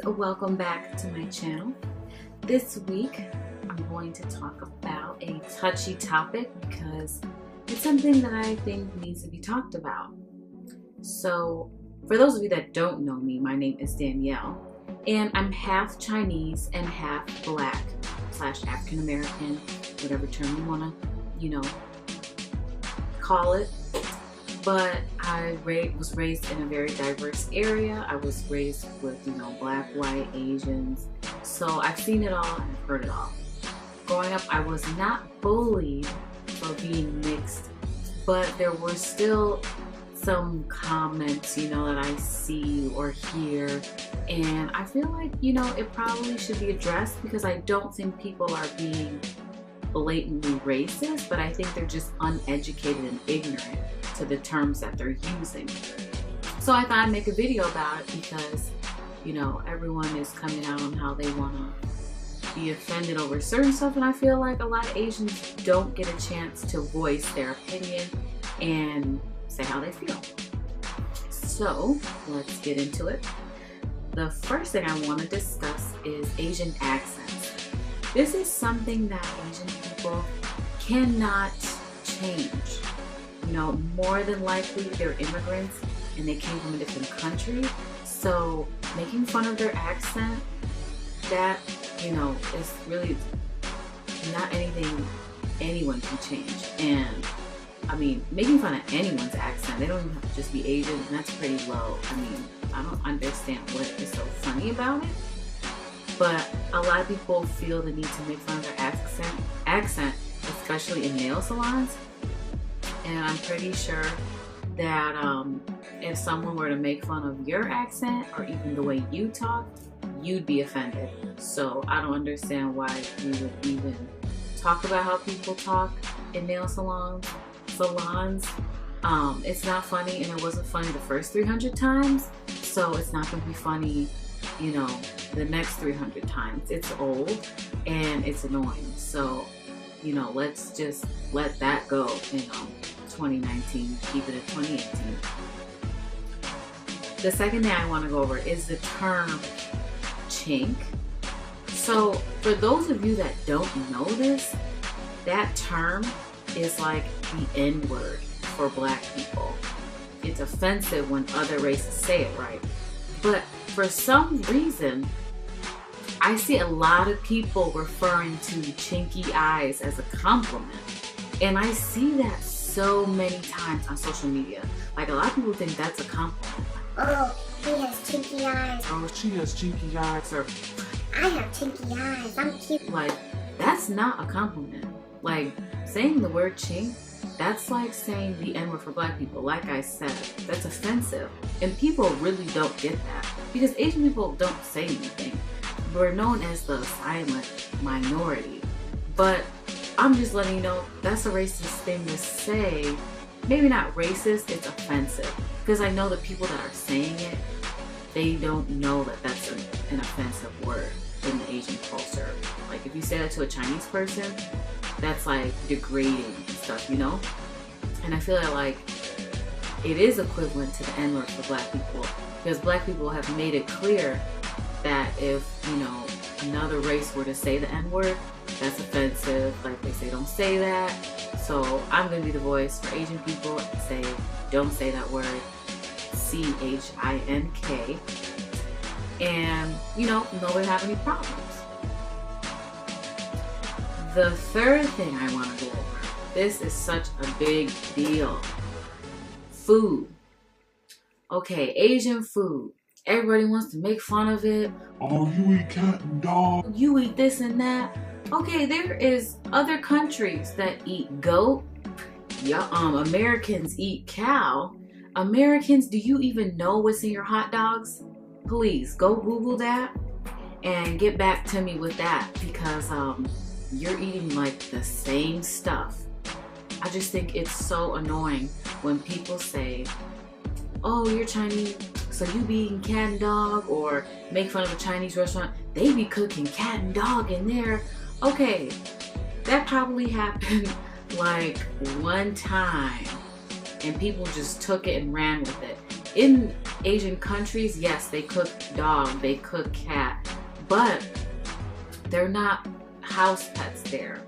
welcome back to my channel. This week I'm going to talk about a touchy topic because it's something that I think needs to be talked about. So for those of you that don't know me, my name is Danielle and I'm half Chinese and half black / African American, whatever term you want to, call it. But I was raised in a very diverse area. I was raised with, black, white, Asians. So I've seen it all and I've heard it all. Growing up, I was not bullied for being mixed, but there were still some comments, that I see or hear. And I feel like, it probably should be addressed because I don't think people are being blatantly racist, but I think they're just uneducated and ignorant to the terms that they're using. So I thought I'd make a video about it because, everyone is coming out on how they want to be offended over certain stuff, and I feel like a lot of Asians don't get a chance to voice their opinion and say how they feel. So let's get into it. The first thing I want to discuss is Asian accents. This is something that Asian people cannot change. More than likely they're immigrants and they came from a different country. So making fun of their accent, that, is really not anything anyone can change. And I mean, making fun of anyone's accent, they don't even have to just be Asian, and that's pretty low. I mean, I don't understand what is so funny about it. But a lot of people feel the need to make fun of their accent, especially in nail salons. And I'm pretty sure that if someone were to make fun of your accent or even the way you talk, you'd be offended. So I don't understand why you would even talk about how people talk in nail salons. It's not funny, and it wasn't funny the first 300 times. So it's not going to be funny, the next 300 times. It's old and it's annoying. So, let's just let that go, 2019, keep it at 2018. The second thing I want to go over is the term chink. So for those of you that don't know this, that term is like the N-word for black people. It's offensive when other races say it, right? But for some reason, I see a lot of people referring to chinky eyes as a compliment. And I see that so many times on social media. Like, a lot of people think that's a compliment. Oh, he has chinky eyes. Oh, she has chinky eyes. Or, I have chinky eyes. I'm cute. Like, that's not a compliment. Like, saying the word chink, that's like saying the N-word for black people. Like I said, that's offensive. And people really don't get that. Because Asian people don't say anything. We're known as the silent minority. But I'm just letting you know that's a racist thing to say. Maybe not racist, it's offensive. Because I know the people that are saying it, they don't know that that's an offensive word in the Asian culture. Like, if you say that to a Chinese person, that's like degrading and stuff, And I feel like it is equivalent to the N-word for black people. Because black people have made it clear that if, another race were to say the N-word, that's offensive. Like, they say don't say that. So I'm going to be the voice for Asian people and say don't say that word, C-H-I-N-K. And, nobody have any problems. The third thing I want to go over, this is such a big deal. Food. Okay, Asian food. Everybody wants to make fun of it. Oh, you eat cat and dog. You eat this and that. Okay, there is other countries that eat goat. Yeah, Americans eat cow. Americans, do you even know what's in your hot dogs? Please go Google that and get back to me with that, because you're eating like the same stuff. I just think it's so annoying when people say, oh, you're Chinese, so you be eating cat and dog, or make fun of a Chinese restaurant. They be cooking cat and dog in there. Okay, that probably happened like one time and people just took it and ran with it. In Asian countries, yes, they cook dog, they cook cat, but they're not house pets there.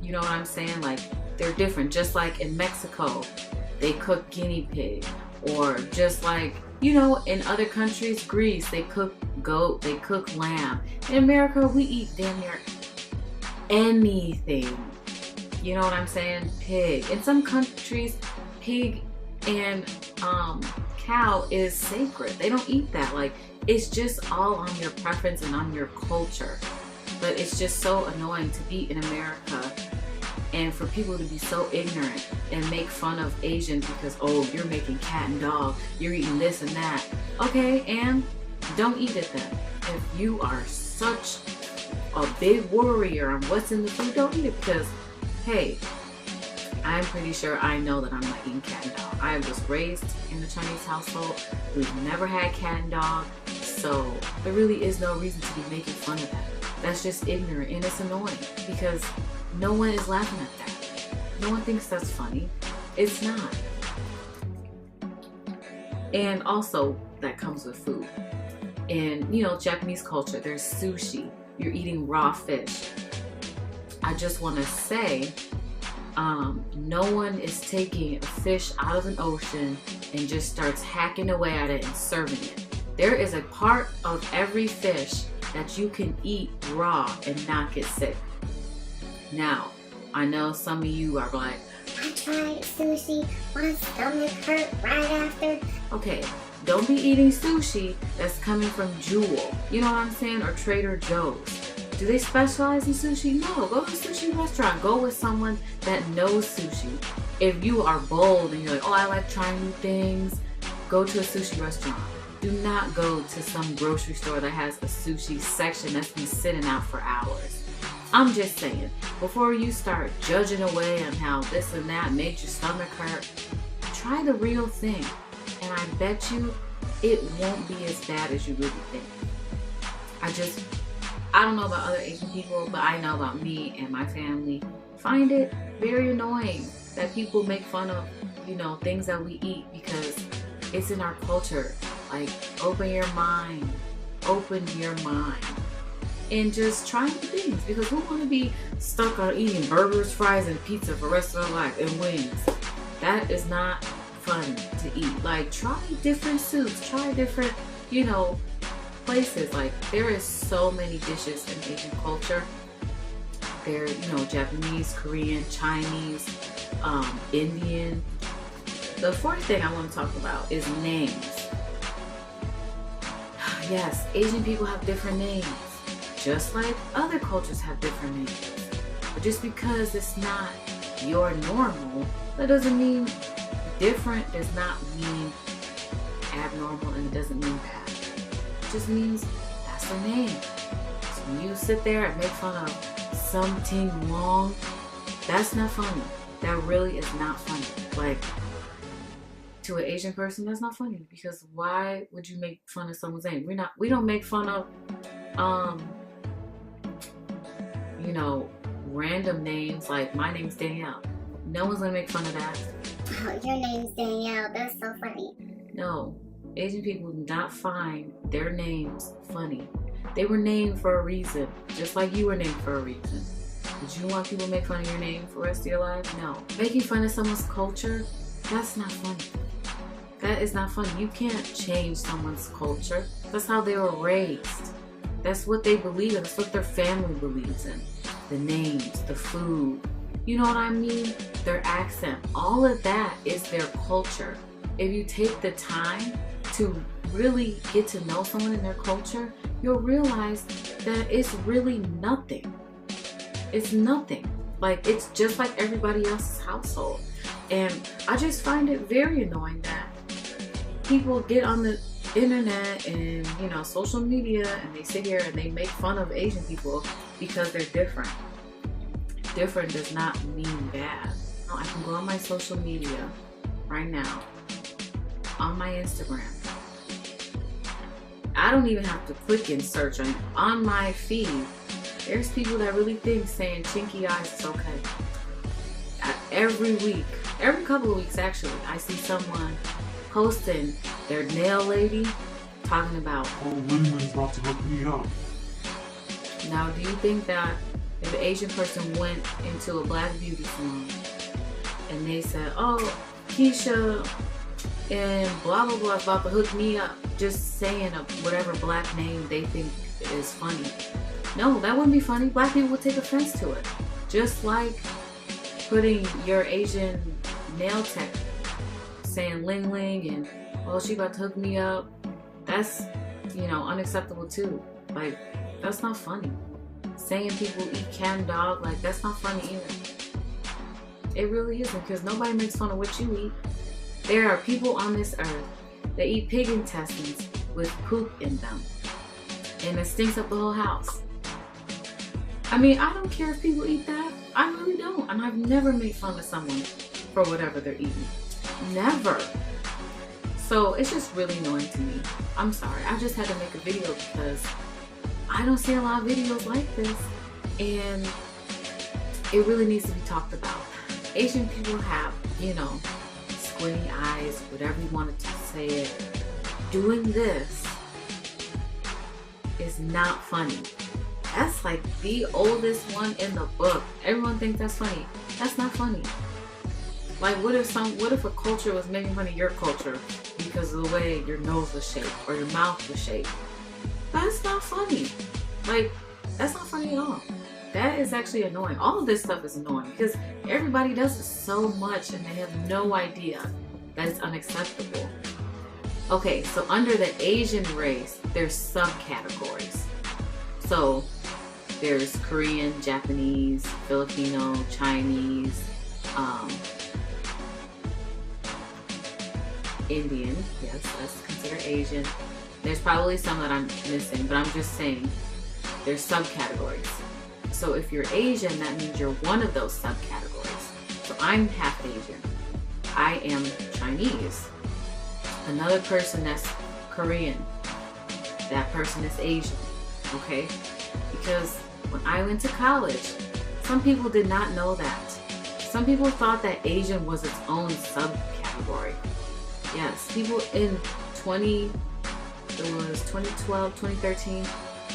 You know what I'm saying? Like, they're different. Just like in Mexico, they cook guinea pig. Or just like, you know, in other countries, Greece, they cook goat, they cook lamb. In America, we eat damn near anything. You know what I'm saying? Pig. In some countries, pig and cow is sacred. They don't eat that. Like, it's just all on your preference and on your culture. But it's just so annoying to be in America and for people to be so ignorant and make fun of Asians because, oh, you're making cat and dog, you're eating this and that. Okay, and don't eat it then. If you are such a big warrior on what's in the food, don't eat it because, hey, I'm pretty sure I know that I'm not eating cat and dog. I was raised in the Chinese household. We've never had cat and dog, so there really is no reason to be making fun of that. That's just ignorant and it's annoying because no one is laughing at that. No one thinks that's funny. It's not. And also, that comes with food. In, you know, Japanese culture, there's sushi. You're eating raw fish. I just want to say, no one is taking a fish out of an ocean and just starts hacking away at it and serving it. There is a part of every fish that you can eat raw and not get sick. Now, I know some of you are like, I tried sushi, my stomach hurt right after. okay, don't be eating sushi that's coming from Jewel, you know what I'm saying, or Trader Joe's. Do they specialize in sushi? No, go to a sushi restaurant. Go with someone that knows sushi. If you are bold and you're like, oh, I like trying new things, go to a sushi restaurant. Do not go to some grocery store that has a sushi section that's been sitting out for hours. I'm just saying, before you start judging away on how this and that made your stomach hurt, try the real thing. And I bet you it won't be as bad as you really think. I don't know about other Asian people, but I know about me and my family. Find it very annoying that people make fun of, you know, things that we eat because it's in our culture. Like, open your mind, and just try new things, because who want to be stuck on eating burgers, fries, and pizza for the rest of their life, and wings? That is not fun to eat. Like, try different soups, try different, you know, places. Like, there is so many dishes in Asian culture. There, you know, Japanese, Korean, Chinese, Indian. The fourth thing I want to talk about is names. Yes, Asian people have different names, just like other cultures have different names. But just because it's not your normal, that doesn't mean different, does not mean abnormal, and it doesn't mean bad. It just means that's the name. So when you sit there and make fun of something wrong, that's not funny. That really is not funny. Like, to an Asian person, that's not funny, because why would you make fun of someone's name? We don't make fun of you know, random names. Like, my name's Danielle. No one's gonna make fun of that. Oh, your name's Danielle. That's so funny. No, Asian people do not find their names funny. They were named for a reason, just like you were named for a reason. Would you want people to make fun of your name for the rest of your life? No. Making fun of someone's culture, that's not funny. That is not funny. You can't change someone's culture. That's how they were raised. That's what they believe in. That's what their family believes in. The names, the food, you know what I mean? Their accent. All of that is their culture. If you take the time to really get to know someone in their culture, you'll realize that it's really nothing. It's nothing. Like, it's just like everybody else's household. And I just find it very annoying that people get on the internet and, you know, social media, and they sit here and they make fun of Asian people because they're different. Different does not mean bad. I can go on my social media right now, on my Instagram. I don't even have to click and search on my feed. There's people that really think saying chinky eyes is okay. Every week, every couple of weeks actually, I see someone posting their nail lady talking about, Oh, Lingman's about to hook me up. now do you think that if an Asian person went into a black beauty salon and they said, oh, Keisha and blah blah blah about to hook me up, just saying whatever black name they think is funny? No, that wouldn't be funny. Black people would take offense to it. Just like putting your Asian nail tech saying Ling Ling and, oh, she about to hook me up. That's, unacceptable too. Like, that's not funny. Saying people eat canned dog, like, that's not funny either. It really isn't, because nobody makes fun of what you eat. There are people on this earth that eat pig intestines with poop in them, and it stinks up the whole house. I mean, I don't care if people eat that. I really don't. And I've never made fun of someone for whatever they're eating. Never. So it's just really annoying to me. I'm sorry. I just had to make a video because I don't see a lot of videos like this. And it really needs to be talked about. Asian people have, squinty eyes, whatever you wanted to say it. Doing this is not funny. That's like the oldest one in the book. Everyone thinks that's funny. That's not funny. Like, what if a culture was making fun of your culture because of the way your nose was shaped or your mouth was shaped? That's not funny. Like, that's not funny at all. That is actually annoying. All of this stuff is annoying because everybody does it so much and they have no idea that it's unacceptable. Okay, so under the Asian race, there's subcategories. So there's Korean, Japanese, Filipino, Chinese, Indian. Yes, that's considered Asian. There's probably some that I'm missing, but I'm just saying there's subcategories. So if you're Asian, that means you're one of those subcategories. So I'm half Asian. I am Chinese. Another person that's Korean, that person is Asian. Okay? Because when I went to college, some people did not know that. Some people thought that Asian was its own subcategory. Yes, people in 2012, 2013,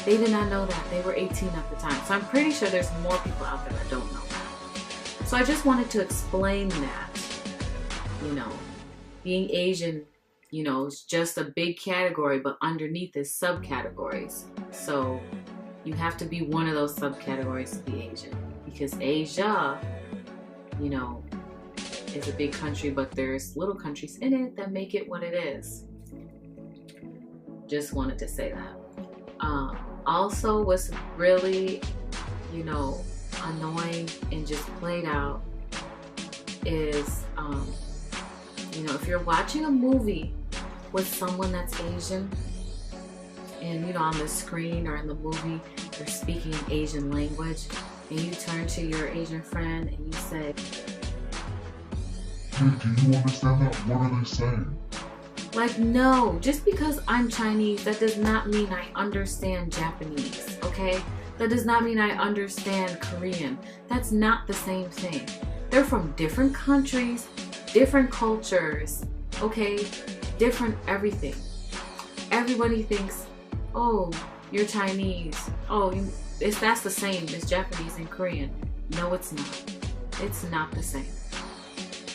they did not know that. They were 18 at the time. So I'm pretty sure there's more people out there that don't know that. So I just wanted to explain that, being Asian, is just a big category, but underneath is subcategories. So you have to be one of those subcategories to be Asian. Because Asia, is a big country, but there's little countries in it that make it what it is. Just wanted to say that. Also, what's really, annoying and just played out is, if you're watching a movie with someone that's Asian, and on the screen or in the movie they're speaking an Asian language, and you turn to your Asian friend and you say, Hey, do you understand that? What are they saying? like, no, just because I'm Chinese, that does not mean I understand Japanese, okay? That does not mean I understand Korean. That's not the same thing. They're from different countries, different cultures, okay? Different everything. Everybody thinks, oh, you're Chinese. Oh, that's the same as Japanese and Korean. No, it's not. It's not the same.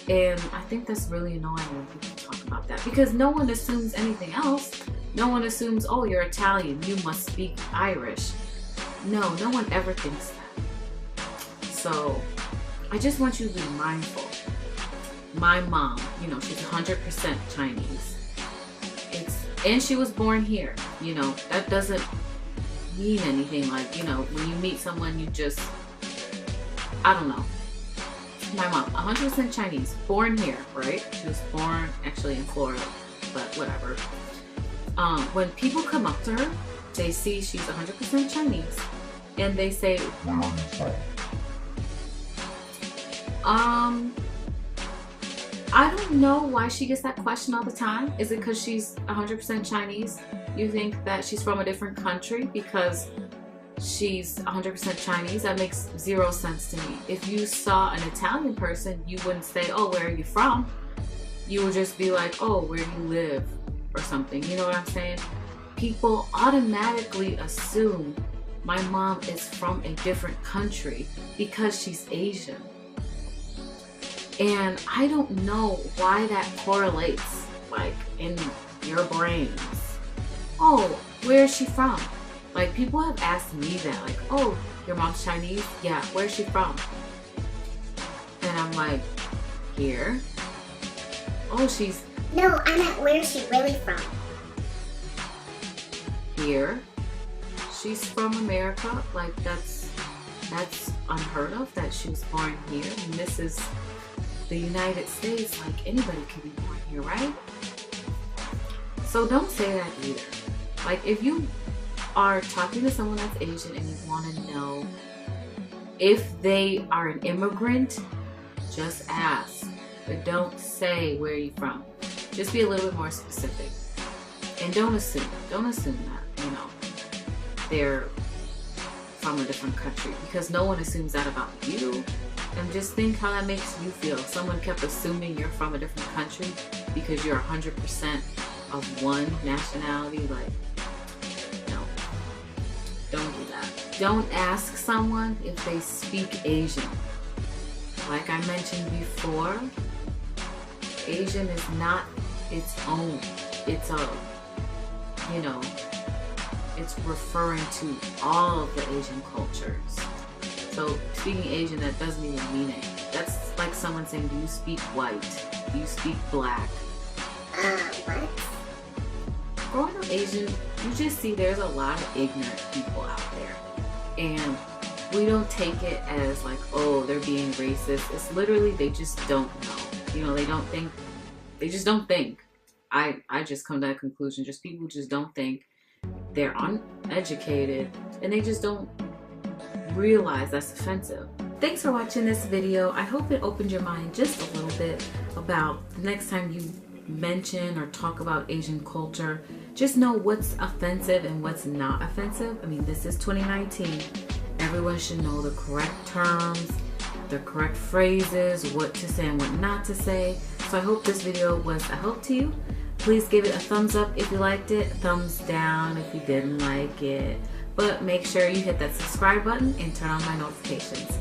And I think that's really annoying when people talk about that, because no one assumes anything else. No one assumes, oh, you're Italian, you must speak Irish. No one ever thinks that. So I just want you to be mindful. My mom, she's 100% Chinese. And she was born here. That doesn't mean anything. Like, when you meet someone, you just, I don't know. My mom, 100% Chinese, born here, right? She was born actually in Florida, but whatever. When people come up to her, they see she's 100% Chinese, and they say, Where are you from? I don't know why she gets that question all the time. Is it because she's 100% Chinese? You think that she's from a different country because she's 100% Chinese? That makes zero sense to me. If you saw an Italian person, you wouldn't say, oh, where are you from? you would just be like, oh, where do you live? Or something, you know what I'm saying? People automatically assume my mom is from a different country because she's Asian. And I don't know why that correlates, like, in your brains. Oh, where is she from? Like, people have asked me that, like, oh, your mom's Chinese? Yeah, where's she from? And I'm like, here. Oh, she's... No, I meant where's she really from? Here. She's from America. Like, that's unheard of that she was born here. And this is the United States. Like, anybody can be born here, right? So don't say that either. Like, if you are talking to someone that's Asian and you want to know if they are an immigrant, just ask. But don't say where you're from. Just be a little bit more specific. And don't assume. Don't assume that, you know, they're from a different country. Because no one assumes that about you. And just think how that makes you feel. If someone kept assuming you're from a different country because you're 100% of one nationality, like, no. Don't do that. Don't ask someone if they speak Asian. Like I mentioned before, Asian is not its own. It's a, you know, it's referring to all of the Asian cultures. So speaking Asian, that doesn't even mean it. That's like someone saying, do you speak white? Do you speak black? What? Growing up Asian, you just see there's a lot of ignorant people out there. And we don't take it as like, oh, they're being racist. It's literally, they just don't know. You know, they don't think. They just don't think. I just come to that conclusion. Just people just don't think. They're uneducated. And they just don't realize that's offensive. Thanks for watching this video. I hope it opened your mind just a little bit about the next time you mention or talk about Asian culture. Just know what's offensive and what's not offensive. I mean, this is 2019. Everyone should know the correct terms, the correct phrases, what to say and what not to say. So I hope this video was a help to you. Please give it a thumbs up if you liked it, thumbs down if you didn't like it. But make sure you hit that subscribe button and turn on my notifications.